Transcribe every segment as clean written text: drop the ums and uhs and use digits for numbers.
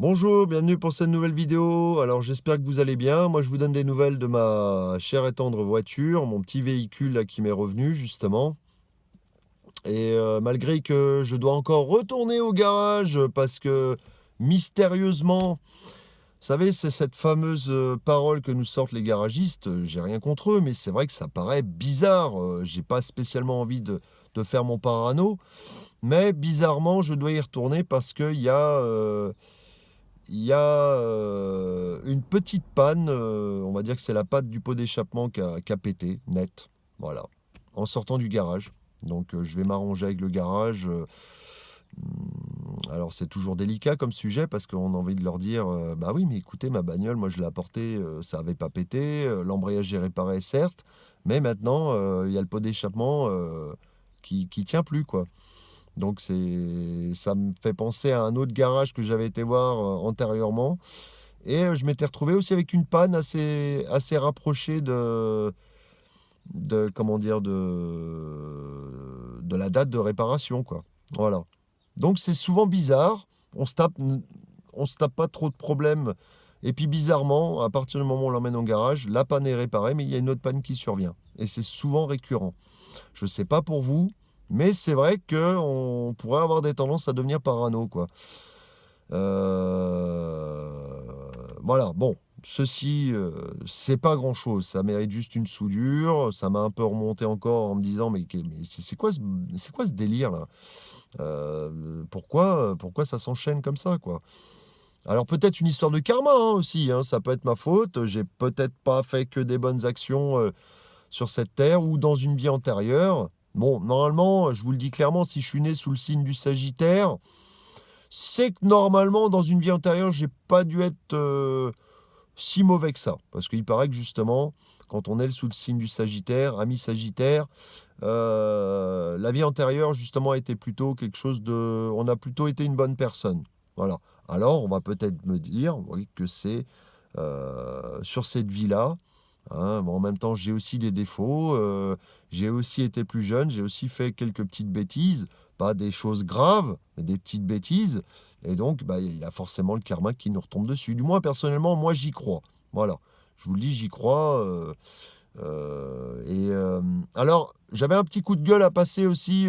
Bonjour, bienvenue pour cette nouvelle vidéo. Alors j'espère que vous allez bien. Moi je vous donne des nouvelles de ma chère et tendre voiture, mon petit véhicule là qui m'est revenu justement. Et malgré que je dois encore retourner au garage parce que mystérieusement, vous savez, c'est cette fameuse parole que nous sortent les garagistes. J'ai rien contre eux, mais c'est vrai que ça paraît bizarre. J'ai pas spécialement envie de faire mon parano, mais bizarrement je dois y retourner parce qu'il y a une petite panne, on va dire que c'est la patte du pot d'échappement qui a pété, net, voilà, en sortant du garage. Donc je vais m'arranger avec le garage. Alors c'est toujours délicat comme sujet parce qu'on a envie de leur dire, «Bah oui, mais écoutez, ma bagnole, moi je l'ai apportée, ça avait pas pété, l'embrayage est réparé certes, mais maintenant, il y a le pot d'échappement, qui tient plus, quoi». Donc ça me fait penser à un autre garage que j'avais été voir, antérieurement et je m'étais retrouvé aussi avec une panne assez rapprochée de comment dire? De la date de réparation, quoi. Voilà. Donc c'est souvent bizarre, on se tape pas trop de problèmes et puis bizarrement, à partir du moment où on l'emmène au garage, la panne est réparée, mais il y a une autre panne qui survient et c'est souvent récurrent. Je sais pas pour vous, mais c'est vrai qu'on pourrait avoir des tendances à devenir parano, quoi. Voilà, bon, ceci, c'est pas grand-chose, ça mérite juste une soudure. Ça m'a un peu remonté encore en me disant: «Mais c'est quoi ce délire-là?» Pourquoi ça s'enchaîne comme ça, quoi? Alors peut-être une histoire de karma, hein, aussi, hein, ça peut être ma faute, j'ai peut-être pas fait que des bonnes actions, sur cette terre ou dans une vie antérieure. Bon, normalement, je vous le dis clairement, si je suis né sous le signe du Sagittaire, c'est que normalement, dans une vie antérieure, j'ai pas dû être si mauvais que ça. Parce qu'il paraît que justement, quand on est sous le signe du Sagittaire, ami Sagittaire, la vie antérieure, justement, a été plutôt quelque chose de... On a plutôt été une bonne personne. Voilà. Alors, on va peut-être me dire, oui, que c'est sur cette vie-là. Hein, bon, en même temps, j'ai aussi des défauts, j'ai aussi été plus jeune, j'ai aussi fait quelques petites bêtises, pas des choses graves, mais des petites bêtises et donc bah, il y a forcément le karma qui nous retombe dessus. Du moins personnellement, moi j'y crois. Voilà, je vous le dis, j'y crois, alors j'avais un petit coup de gueule à passer aussi,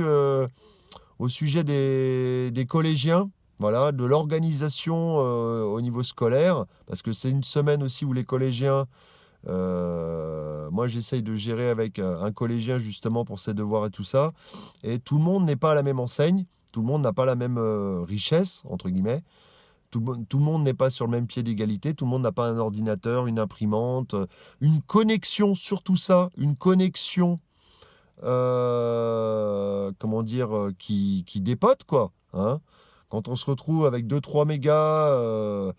au sujet des collégiens, voilà, de l'organisation, au niveau scolaire, parce que c'est une semaine aussi où les collégiens, moi, j'essaye de gérer avec, un collégien justement pour ses devoirs et tout ça et tout le monde n'est pas à la même enseigne, tout le monde n'a pas la même, «richesse» entre guillemets. Tout le monde n'est pas sur le même pied d'égalité, tout le monde n'a pas un ordinateur, une imprimante, une connexion, surtout ça, une connexion, comment dire? Qui dépote quoi, hein? Quand on se retrouve avec 2-3 mégas,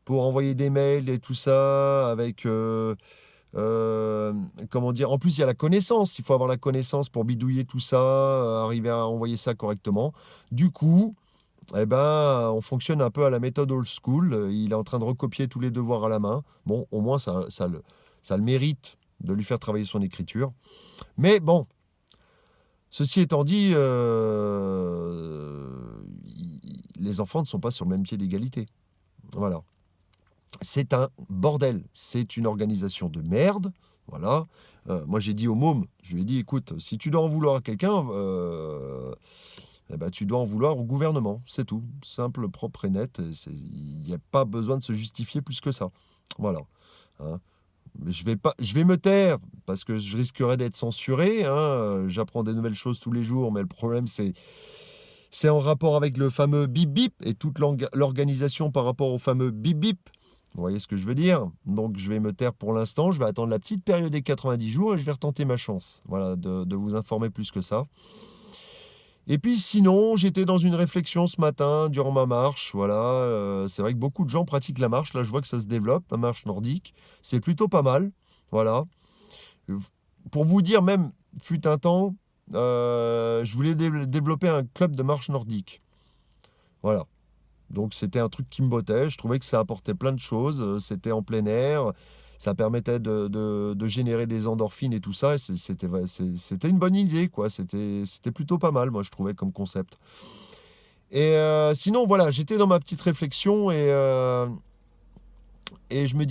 pour envoyer des mails et tout ça avec, comment dire? En plus, il y a la connaissance. Il faut avoir la connaissance pour bidouiller tout ça, arriver à envoyer ça correctement. Du coup, eh ben, on fonctionne un peu à la méthode old school. Il est en train de recopier tous les devoirs à la main. Bon, au moins ça le mérite de lui faire travailler son écriture. Mais bon, ceci étant dit, i les enfants ne sont pas sur le même pied d'égalité. Voilà. C'est un bordel, c'est une organisation de merde, voilà. Moi j'ai dit au môme, je lui ai dit: «Écoute, si tu dois en vouloir à quelqu'un, et bah, tu dois en vouloir au gouvernement, c'est tout. Simple, propre et net, c'est il y a pas besoin de se justifier plus que ça». Voilà, hein. Mais je vais me taire parce que je risquerais d'être censuré, hein, j'apprends des nouvelles choses tous les jours, mais le problème c'est en rapport avec le fameux bip bip et toute l'organisation par rapport au fameux bip bip. Vous voyez ce que je veux dire? Donc je vais me taire pour l'instant, je vais attendre la petite période des 90 jours et je vais retenter ma chance. Voilà, de vous informer plus que ça. Et puis sinon, j'étais dans une réflexion ce matin durant ma marche, voilà, c'est vrai que beaucoup de gens pratiquent la marche. Là, je vois que ça se développe, la marche nordique. C'est plutôt pas mal, voilà. Heu, pour vous dire même, fut un temps, je voulais développer un club de marche nordique. Voilà. Donc c'était un truc qui me bottait, je trouvais que ça apportait plein de choses, c'était en plein air, ça permettait de générer des endorphines et tout ça et c'était une bonne idée quoi, c'était plutôt pas mal moi je trouvais comme concept Et sinon, voilà, j'étais dans ma petite réflexion et je me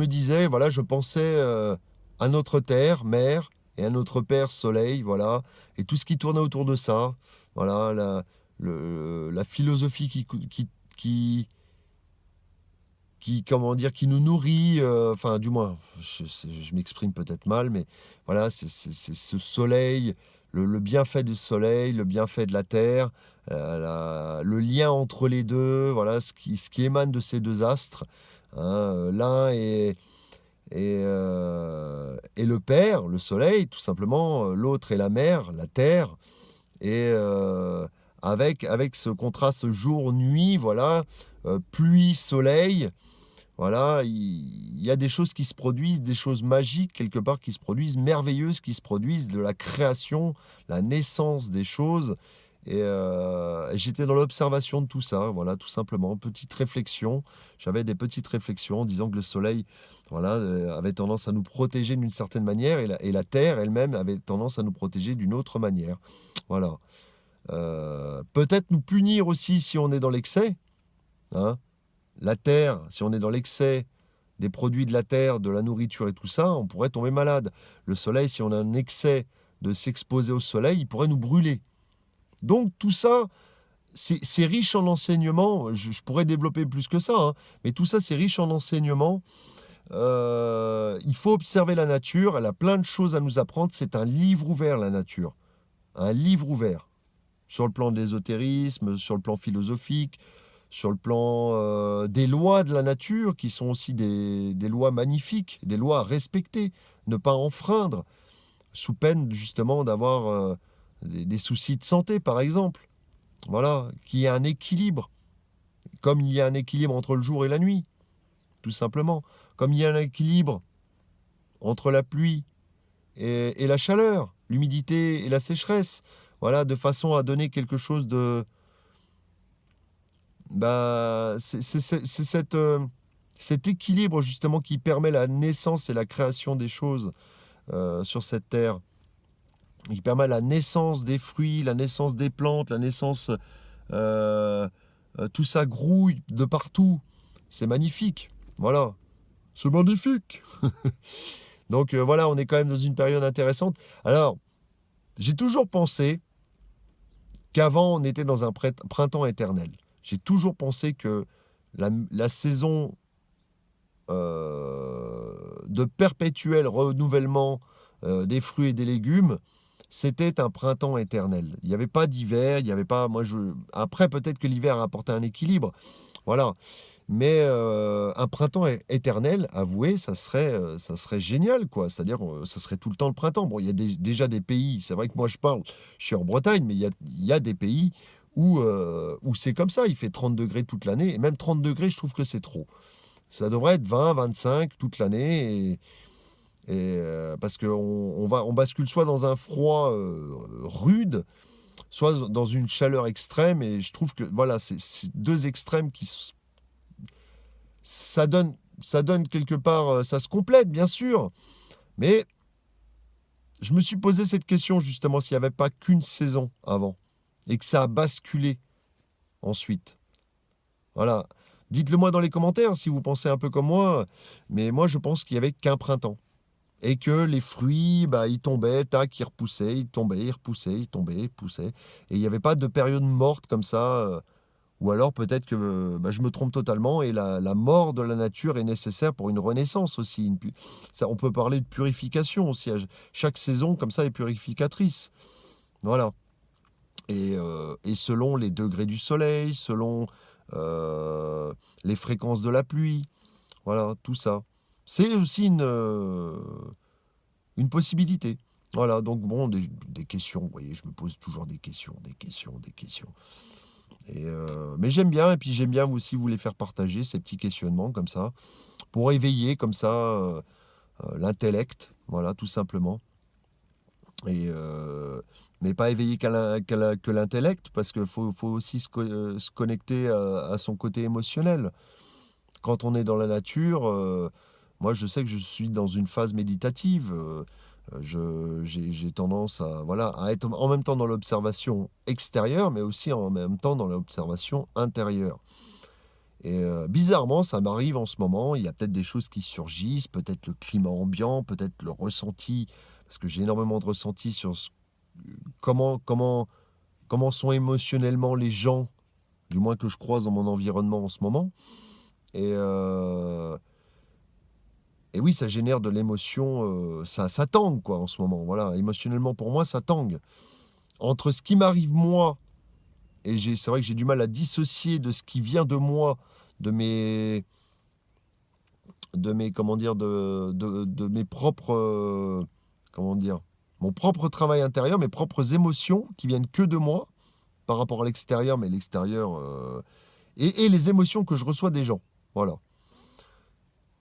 disais, voilà, je pensais à notre Terre, mère, et à notre Père, Soleil, voilà, et tout ce qui tournait autour de ça, voilà, la philosophie qui, comment dire, qui nous nourrit, enfin, du moins, je m'exprime peut-être mal, mais voilà, c'est ce soleil, le bienfait du soleil, le bienfait de la terre, le lien entre les deux, voilà, ce qui émane de ces deux astres, hein, l'un est le père, le soleil, tout simplement, l'autre est la mère, la terre, et avec ce contraste jour-nuit, voilà, pluie, soleil. Voilà, il y a des choses qui se produisent, des choses magiques quelque part qui se produisent, merveilleuses qui se produisent, de la création, la naissance des choses. Et j'étais dans l'observation de tout ça, voilà, tout simplement. Petite réflexion. J'avais des petites réflexions en disant que le soleil, voilà, avait tendance à nous protéger d'une certaine manière et la terre elle-même avait tendance à nous protéger d'une autre manière. Voilà. Peut-être nous punir aussi si on est dans l'excès, hein. La terre, si on est dans l'excès des produits de la terre, de la nourriture et tout ça, on pourrait tomber malade. Le soleil, si on a un excès de s'exposer au soleil, il pourrait nous brûler. Donc tout ça, c'est riche en enseignements. Je pourrais développer plus que ça, hein, mais tout ça, c'est riche en enseignements. Il faut observer la nature. Elle a plein de choses à nous apprendre. C'est un livre ouvert, la nature. Un livre ouvert. Sur le plan de l'ésotérisme, sur le plan philosophique, sur le plan des lois de la nature, qui sont aussi des lois magnifiques, des lois à respecter, ne pas enfreindre, sous peine justement d'avoir des soucis de santé, par exemple. Voilà, qu'il y ait un équilibre, comme il y a un équilibre entre le jour et la nuit, tout simplement. Comme il y a un équilibre entre la pluie et la chaleur, l'humidité et la sécheresse. Voilà, de façon à donner quelque chose de, bah, c'est cet équilibre justement qui permet la naissance et la création des choses sur cette terre. Il permet la naissance des fruits, la naissance des plantes, la naissance... euh, tout ça grouille de partout. C'est magnifique. Voilà. C'est magnifique. Donc voilà, on est quand même dans une période intéressante. Alors, j'ai toujours pensé qu'avant, on était dans un printemps éternel. J'ai toujours pensé que la saison de perpétuel renouvellement des fruits et des légumes, c'était un printemps éternel. Il n'y avait pas d'hiver, il n'y avait pas. Après, peut-être que l'hiver a apporté un équilibre, voilà. Mais un printemps éternel, avouez, ça serait génial, quoi. C'est-à-dire, ça serait tout le temps le printemps. Bon, il y a déjà des pays. C'est vrai que moi, je suis en Bretagne, mais il y a des pays où c'est comme ça. Il fait 30 degrés toute l'année, et même 30 degrés, je trouve que c'est trop. Ça devrait être 20, 25 toute l'année, parce qu'on bascule soit dans un froid rude, soit dans une chaleur extrême, et je trouve que voilà, c'est deux extrêmes ça donne quelque part, ça se complète bien sûr, mais je me suis posé cette question justement s'il n'y avait pas qu'une saison avant, et que ça a basculé ensuite. Voilà. Dites-le moi dans les commentaires si vous pensez un peu comme moi, mais moi je pense qu'il n'y avait qu'un printemps. Et que les fruits, bah, ils tombaient, tac, ils repoussaient, ils tombaient, ils repoussaient, ils tombaient, ils poussaient. Et il n'y avait pas de période morte comme ça. Ou alors peut-être que bah, je me trompe totalement et la mort de la nature est nécessaire pour une renaissance aussi. Ça, on peut parler de purification aussi. Chaque saison comme ça est purificatrice. Voilà. Et selon les degrés du soleil, selon euh, les fréquences de la pluie, voilà, tout ça. C'est aussi une possibilité. Voilà, donc bon, des questions, vous voyez, je me pose toujours des questions, des questions, des questions. Mais j'aime bien, et puis j'aime bien aussi vous les faire partager, ces petits questionnements comme ça, pour éveiller comme ça l'intellect, voilà, tout simplement. Mais pas éveiller que l'intellect, parce qu'il faut aussi se connecter à son côté émotionnel. Quand on est dans la nature, moi je sais que je suis dans une phase méditative. J'ai tendance à, voilà, à être en même temps dans l'observation extérieure, mais aussi en même temps dans l'observation intérieure. Et bizarrement, ça m'arrive en ce moment, il y a peut-être des choses qui surgissent, peut-être le climat ambiant, peut-être le ressenti, parce que j'ai énormément de ressenti sur comment sont émotionnellement les gens, du moins que je croise dans mon environnement en ce moment. Et, euh, et oui, ça génère de l'émotion, ça tangue quoi en ce moment. Voilà, émotionnellement pour moi, ça tangue. Entre ce qui m'arrive moi, et c'est vrai que j'ai du mal à dissocier de ce qui vient de moi, de mes, comment dire, de mes propres, comment dire, mon propre travail intérieur, mes propres émotions qui viennent que de moi par rapport à l'extérieur, mais l'extérieur, et les émotions que je reçois des gens. Voilà.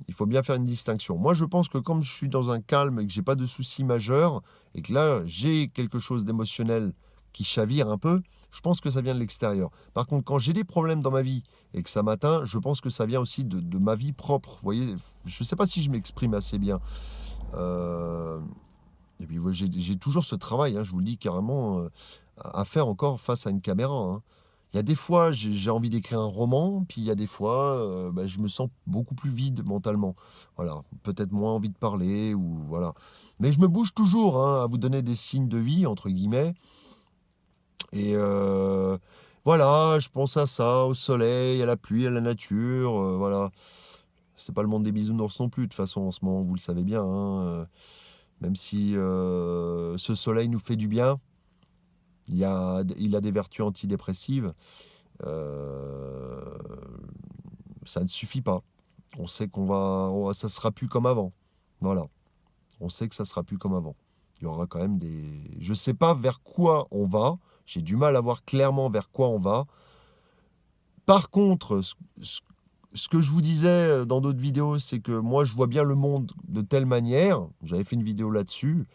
Il faut bien faire une distinction. Moi, je pense que comme je suis dans un calme et que j'ai pas de soucis majeurs, et que là, j'ai quelque chose d'émotionnel qui chavire un peu, je pense que ça vient de l'extérieur. Par contre, quand j'ai des problèmes dans ma vie et que ça m'atteint, je pense que ça vient aussi de ma vie propre. Vous voyez, je ne sais pas si je m'exprime assez bien. Euh, et puis, j'ai toujours ce travail, hein, je vous le dis carrément, à faire encore face à une caméra, hein. Il y a des fois, j'ai envie d'écrire un roman, puis il y a des fois, bah, je me sens beaucoup plus vide mentalement. Voilà, peut-être moins envie de parler ou voilà. Mais je me bouge toujours, hein, à vous donner des signes de vie entre guillemets. Et voilà, je pense à ça, au soleil, à la pluie, à la nature, voilà. C'est pas le monde des bisounours non plus, de toute façon, en ce moment, vous le savez bien, hein, même si ce soleil nous fait du bien, il a des vertus antidépressives. euh, Ça ne suffit pas. On sait ça sera plus comme avant. Voilà. On sait que ça sera plus comme avant. Il y aura quand même je sais pas vers quoi on va. J'ai du mal à voir clairement vers quoi on va. Par contre, ce que je vous disais dans d'autres vidéos, c'est que moi, je vois bien le monde de telle manière. J'avais fait une vidéo là-dessus.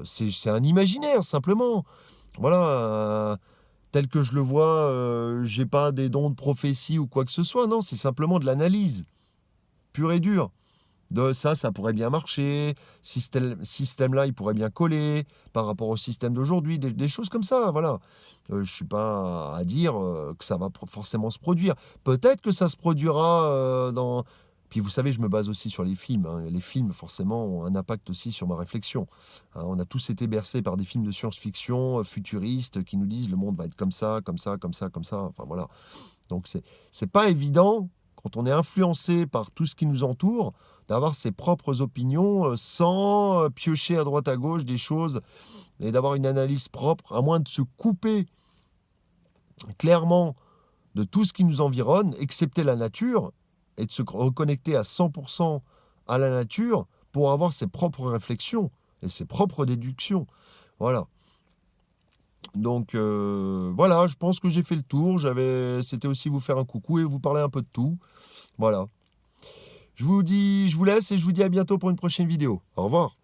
C'est un imaginaire, simplement. Voilà. Tel que je le vois, j'ai pas des dons de prophétie ou quoi que ce soit. Non, c'est simplement de l'analyse pure et dure. De ça pourrait bien marcher, système-là, il pourrait bien coller par rapport au système d'aujourd'hui, des choses comme ça, voilà. Je ne suis pas à dire que ça va forcément se produire. Peut-être que ça se produira dans... Puis vous savez, je me base aussi sur les films, hein. Les films, forcément, ont un impact aussi sur ma réflexion, hein. On a tous été bercés par des films de science-fiction futuristes qui nous disent le monde va être comme ça, comme ça, comme ça, comme ça. Enfin voilà. Donc c'est pas évident, quand on est influencé par tout ce qui nous entoure, d'avoir ses propres opinions sans piocher à droite à gauche des choses et d'avoir une analyse propre, à moins de se couper clairement de tout ce qui nous environne, excepté la nature, et de se reconnecter à 100% à la nature pour avoir ses propres réflexions et ses propres déductions. Voilà. Donc voilà, je pense que j'ai fait le tour. C'était aussi vous faire un coucou et vous parler un peu de tout. Voilà. Je vous laisse et je vous dis à bientôt pour une prochaine vidéo. Au revoir.